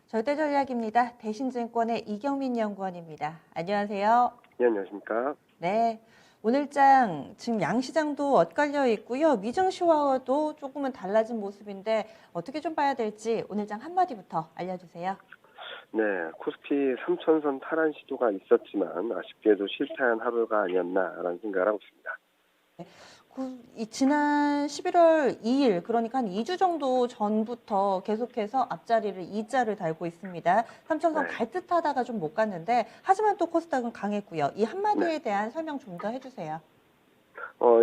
절대전략입니다. 대신증권의 이경민 연구원입니다. 안녕하세요. 네, 안녕하십니까. 네, 오늘장 지금 양시장도 엇갈려 있고요. 미증시와도 조금은 달라진 모습인데 어떻게 좀 봐야 될지 오늘장 한마디부터 알려주세요. 네, 코스피 3천선 탈환 시도가 있었지만 아쉽게도 실패한 하루가 아니었나라는 생각을 하고 있습니다. 지난 11월 2일, 그러니까 한 2주 정도 전부터 계속해서 앞자리를 2자를 달고 있습니다. 3천선 네, 갈 듯하다가 좀 못 갔는데, 하지만 또 코스닥은 강했고요. 이 네. 한마디에 대한 설명 좀 더 해주세요.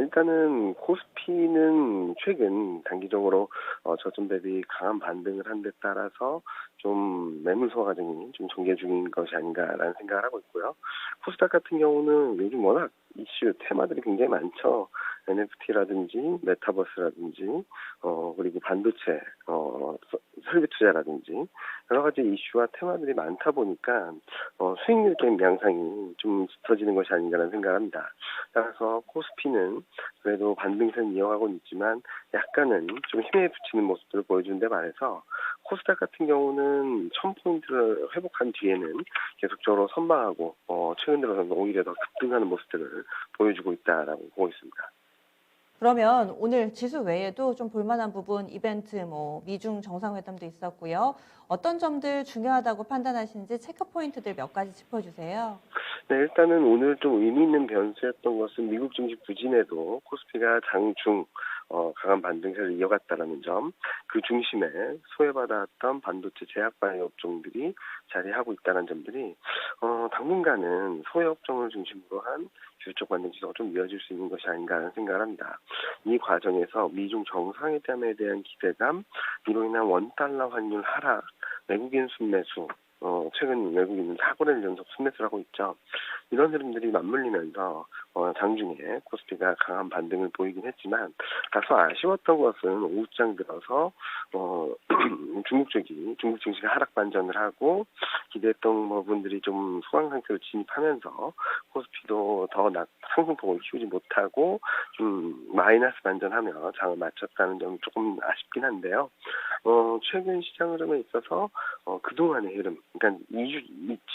일단은 코스피는 최근 단기적으로 저점 대비 강한 반등을 한 데 따라서 좀 매물 소화 과정이 좀 전개 중인 것이 아닌가라는 생각을 하고 있고요. 코스닥 같은 경우는 요즘 워낙 이슈 테마들이 굉장히 많죠. NFT라든지 메타버스라든지 그리고 반도체 설비 투자라든지 여러 가지 이슈와 테마들이 많다 보니까 수익률 게임 양상이 좀 짙어지는 것이 아닌가라는 생각을 합니다. 따라서 코스피는 그래도 반등세는 이어가고는 있지만 약간은 좀 힘에 부치는 모습들을 보여주는 데 반해서 코스닥 같은 경우는 1000포인트를 회복한 뒤에는 계속적으로 선방하고 최근 들어서는 오히려 더 급등하는 모습들을 보여주고 있다라고 보고 있습니다. 그러면 오늘 지수 외에도 좀 볼만한 부분, 이벤트, 미중 정상회담도 있었고요. 어떤 점들 중요하다고 판단하시는지 체크 포인트들 몇 가지 짚어주세요. 네, 일단은 오늘 좀 의미 있는 변수였던 것은 미국 증시 부진에도 코스피가 장중 강한 반등세를 이어갔다는 점, 그 중심에 소외받았던 반도체 제약 바이오 업종들이 자리하고 있다는 점들이 당분간은 소외 업종을 중심으로 한 기술적 반등 지수가 좀 이어질 수 있는 것이 아닌가 하는 생각을 합니다. 이 과정에서 미중 정상회담에 대한 기대감, 이로 인한 원달러 환율 하락, 외국인 순매수, 최근 외국인은 4거래일 연속 순매수를 하고 있죠. 이런 흐름들이 맞물리면서 장중에 코스피가 강한 반등을 보이긴 했지만 다소 아쉬웠던 것은 오후장 들어서 중국 증시가 하락 반전을 하고 기대했던 부분들이 좀 소강 상태로 진입하면서 코스피도 더 상승폭을 키우지 못하고 좀 마이너스 반전하며 장을 마쳤다는 점이 조금 아쉽긴 한데요. 최근 시장 흐름에 있어서 그동안의 흐름, 그러니까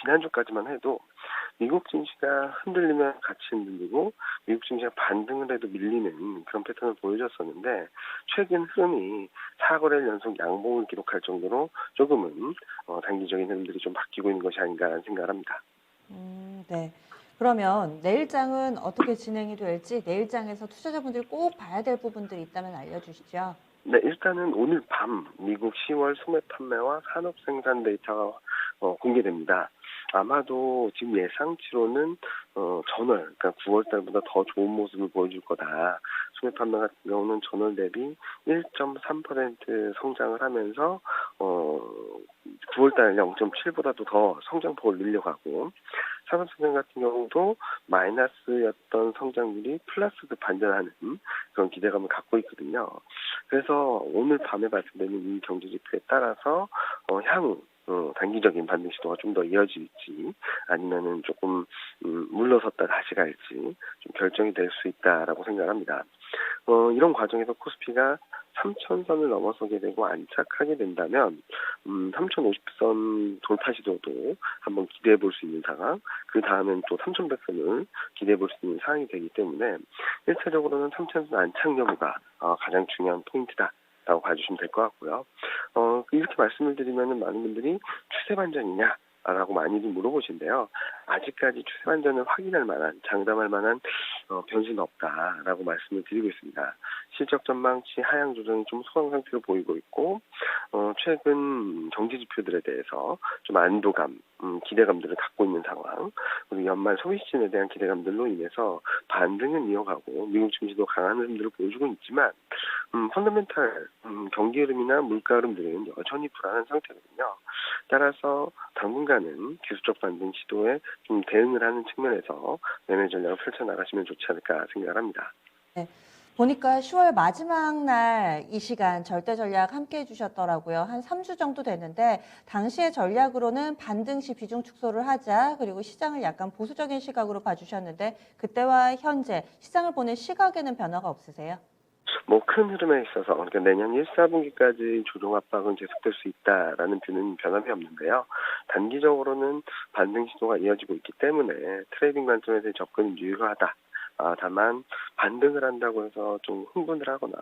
지난주까지만 해도 미국 증시가 흔들리면 같이 흔들리고 미국 증시가 반등을 해도 밀리는 그런 패턴을 보여줬었는데 최근 흐름이 4거래일 연속 양봉을 기록할 정도로 조금은 단기적인 흐름들이 좀 바뀌고 있는 것이 아닌가 하는 생각을 합니다. 네. 그러면 내일장은 어떻게 진행이 될지 내일장에서 투자자분들이 꼭 봐야 될 부분들이 있다면 알려주시죠. 네, 일단은 오늘 밤 미국 10월 소매 판매와 산업 생산 데이터가 공개됩니다. 아마도 지금 예상치로는 전월, 그러니까 9월 달보다 더 좋은 모습을 보여줄 거다. 소매 판매 같은 경우는 전월 대비 1.3% 성장을 하면서 9월 달 0.7보다도 더 성장폭을 늘려가고 산업 생산 같은 경우도 마이너스였던 성장률이 플러스로 반전하는 그런 기대감을 갖고 있거든요. 그래서 오늘 밤에 발표되는 이 경제 지표에 따라서 향후 단기적인 반등 시도가 좀 더 이어질지 아니면은 조금 물러섰다 다시 갈지 좀 결정이 될 수 있다라고 생각합니다. 이런 과정에서 코스피가 3천선을 넘어서게 되고 안착하게 된다면 3,050선 돌파 시도도 한번 기대해 볼 수 있는 상황, 그 다음엔 또 3,100선을 기대해 볼 수 있는 상황이 되기 때문에 1차적으로는 3천선 안착 여부가 가장 중요한 포인트다. 라고 봐주시면 될 것 같고요. 이렇게 말씀을 드리면은 많은 분들이 추세 반전이냐? 라고 많이들 물어보신데요. 아직까지 추세 반전을 확인할 만한, 장담할 만한 변수는 없다라고 말씀을 드리고 있습니다. 실적 전망치 하향 조정이 좀 소강 상태로 보이고 있고, 최근 경제 지표들에 대해서 좀 안도감, 기대감들을 갖고 있는 상황, 그리고 연말 소비 시즌에 대한 기대감들로 인해서 반등은 이어가고 미국 증시도 강한 흐름들을 보여주고 있지만 펀더멘탈 경기 흐름이나 물가 흐름들은 여전히 불안한 상태거든요. 따라서 당분간은 기술적 반등 시도에 좀 대응을 하는 측면에서 매매 전략을 펼쳐나가시면 좋지 않을까 생각을 합니다. 네. 보니까 10월 마지막 날 이 시간 절대 전략 함께 해주셨더라고요. 한 3주 정도 됐는데 당시의 전략으로는 반등 시 비중 축소를 하자, 그리고 시장을 약간 보수적인 시각으로 봐주셨는데 그때와 현재 시장을 보는 시각에는 변화가 없으세요? 뭐 큰 흐름에 있어서 그러니까 내년 1, 4분기까지 조정 압박은 계속될 수 있다라는 뷰는 변함이 없는데요. 단기적으로는 반등 시도가 이어지고 있기 때문에 트레이딩 관점에서 접근은 유효하다. 다만 반등을 한다고 해서 좀 흥분을 하거나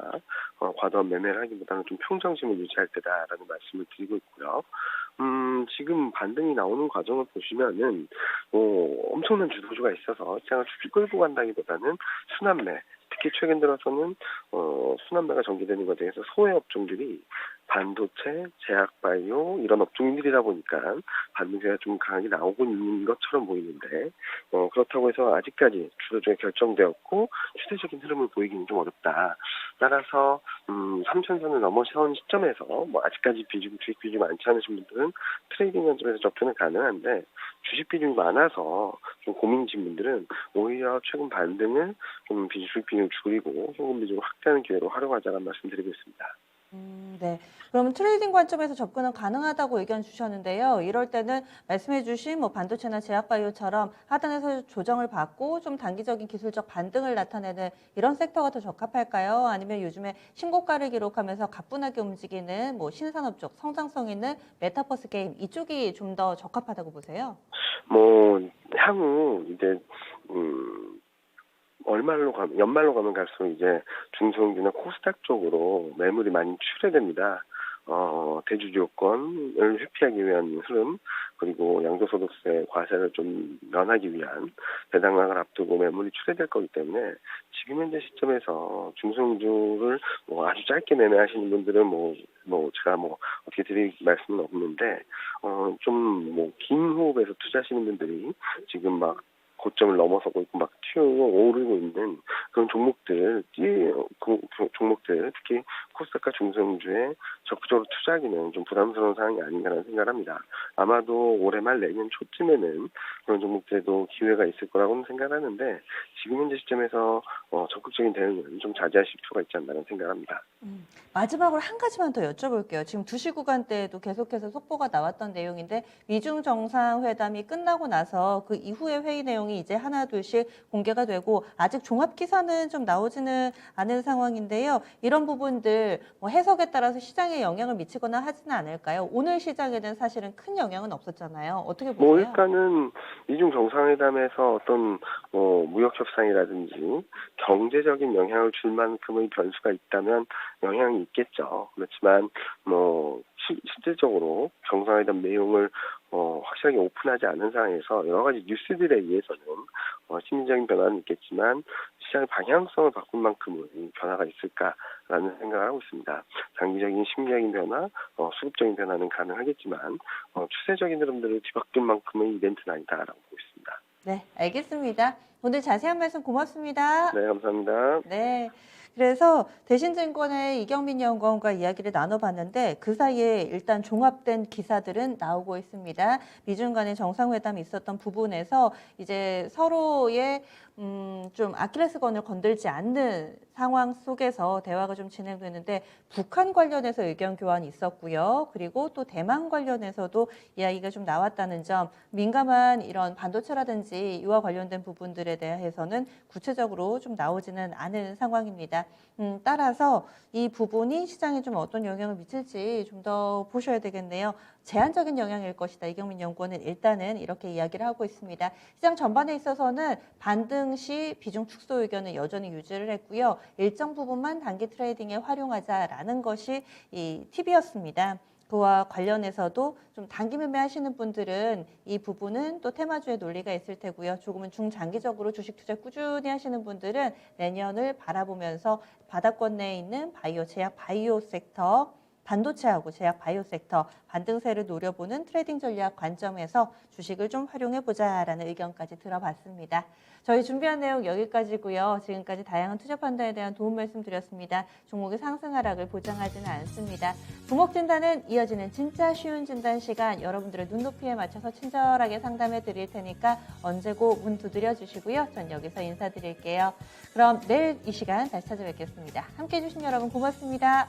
과도한 매매를 하기보다는 좀 평정심을 유지할 때다라는 말씀을 드리고 있고요. 지금 반등이 나오는 과정을 보시면은 엄청난 주도주가 있어서 시장을 쭉 끌고 간다기보다는 순환매, 특히 최근 들어서는 순환매가 전개되는 과정에서 소외 업종들이 반도체, 제약바이오 이런 업종들이다 보니까 반등세가 좀 강하게 나오고 있는 것처럼 보이는데 그렇다고 해서 아직까지 주도주가 결정되었고 추세적인 흐름을 보이기는 좀 어렵다. 따라서 3천선을 넘어선 시점에서 뭐 아직까지 주식 비중이 많지 않으신 분들은 트레이딩 관점에서 접근은 가능한데 주식 비중이 많아서 좀 고민이신 분들은 오히려 최근 반등을 좀 주식 비중을 줄이고 현금 비중을 확대하는 기회로 활용하자는 말씀드리고 있습니다. 네. 그러면 트레이딩 관점에서 접근은 가능하다고 의견 주셨는데요. 이럴 때는 말씀해주신 뭐 반도체나 제약바이오처럼 하단에서 조정을 받고 좀 단기적인 기술적 반등을 나타내는 이런 섹터가 더 적합할까요? 아니면 요즘에 신고가를 기록하면서 가뿐하게 움직이는 뭐 신산업 쪽 성장성 있는 메타버스 게임 이쪽이 좀 더 적합하다고 보세요? 뭐 향후 이제 연말로 가면 갈수록 이제 중소형주나 코스닥 쪽으로 매물이 많이 출회됩니다. 대주주 요건을 회피하기 위한 흐름, 그리고 양도소득세 과세를 좀 면하기 위한 배당락을 앞두고 매물이 출회될 거기 때문에 지금 현재 시점에서 중소형주를 뭐 아주 짧게 매매하시는 분들은 제가 어떻게 드릴 말씀은 없는데, 좀 긴 호흡에서 투자하시는 분들이 지금 막 고점을 넘어서고 있고 막 오르고 있는 그런 종목들, 종목들 특히 코스닥과 중소형주에 적극적으로 투자하기는 좀 부담스러운 상황이 아닌가라는 생각을 합니다. 아마도 올해 말 내년 초쯤에는 그런 종목들에도 기회가 있을 거라고는 생각하는데 지금 현재 시점에서 적극적인 대응은 좀 자제하실 필요가 있지 않나라는 생각을 합니다. 마지막으로 한 가지만 더 여쭤볼게요. 지금 2시 구간대에도 계속해서 속보가 나왔던 내용인데 미중 정상회담이 끝나고 나서 그 이후의 회의 내용이 이제 하나 둘씩 공개가 되고 아직 종합 기사는 좀 나오지는 않은 상황인데요. 이런 부분들 뭐 해석에 따라서 시장에 영향을 미치거나 하지는 않을까요? 오늘 시장에는 사실은 큰 영향은 없었잖아요. 어떻게 보세요? 일단은 미중 정상회담에서 어떤 무역 협상이라든지 경제적인 영향을 줄 만큼의 변수가 있다면 영향이 있겠죠. 그렇지만 실질적으로 정상회담 내용을 확실하게 오픈하지 않은 상황에서 여러 가지 뉴스들에 의해서는 심리적인 변화는 있겠지만 시장의 방향성을 바꿀 만큼의 변화가 있을까라는 생각을 하고 있습니다. 장기적인 심리적인 변화, 수급적인 변화는 가능하겠지만 추세적인 흐름들을 뒤바꿀 만큼의 이벤트는 아니다라고 보고 있습니다. 네, 알겠습니다. 오늘 자세한 말씀 고맙습니다. 네, 감사합니다. 네. 그래서 대신증권의 이경민 연구원과 이야기를 나눠봤는데 그 사이에 일단 종합된 기사들은 나오고 있습니다. 미중 간의 정상회담이 있었던 부분에서 이제 서로의 좀 아킬레스건을 건들지 않는 상황 속에서 대화가 좀 진행되는데 북한 관련해서 의견 교환이 있었고요. 그리고 또 대만 관련해서도 이야기가 좀 나왔다는 점, 민감한 이런 반도체라든지 이와 관련된 부분들에 대해서는 구체적으로 좀 나오지는 않은 상황입니다. 따라서 이 부분이 시장에 좀 어떤 영향을 미칠지 좀 더 보셔야 되겠네요. 제한적인 영향일 것이다. 이경민 연구원은 일단은 이렇게 이야기를 하고 있습니다. 시장 전반에 있어서는 반등 시 비중 축소 의견을 여전히 유지를 했고요. 일정 부분만 단기 트레이딩에 활용하자라는 것이 이 팁이었습니다. 그와 관련해서도 좀 단기 매매 하시는 분들은 이 부분은 또 테마주의 논리가 있을 테고요. 조금은 중장기적으로 주식 투자 꾸준히 하시는 분들은 내년을 바라보면서 바닥권 내에 있는 바이오, 제약 바이오 섹터, 반도체하고 제약 바이오 섹터 반등세를 노려보는 트레이딩 전략 관점에서 주식을 좀 활용해보자라는 의견까지 들어봤습니다. 저희 준비한 내용 여기까지고요. 지금까지 다양한 투자 판단에 대한 도움 말씀드렸습니다. 종목의 상승 하락을 보장하지는 않습니다. 부목 진단은 이어지는 진짜 쉬운 진단 시간 여러분들의 눈높이에 맞춰서 친절하게 상담해 드릴 테니까 언제고 문 두드려 주시고요. 전 여기서 인사드릴게요. 그럼 내일 이 시간 다시 찾아뵙겠습니다. 함께해 주신 여러분 고맙습니다.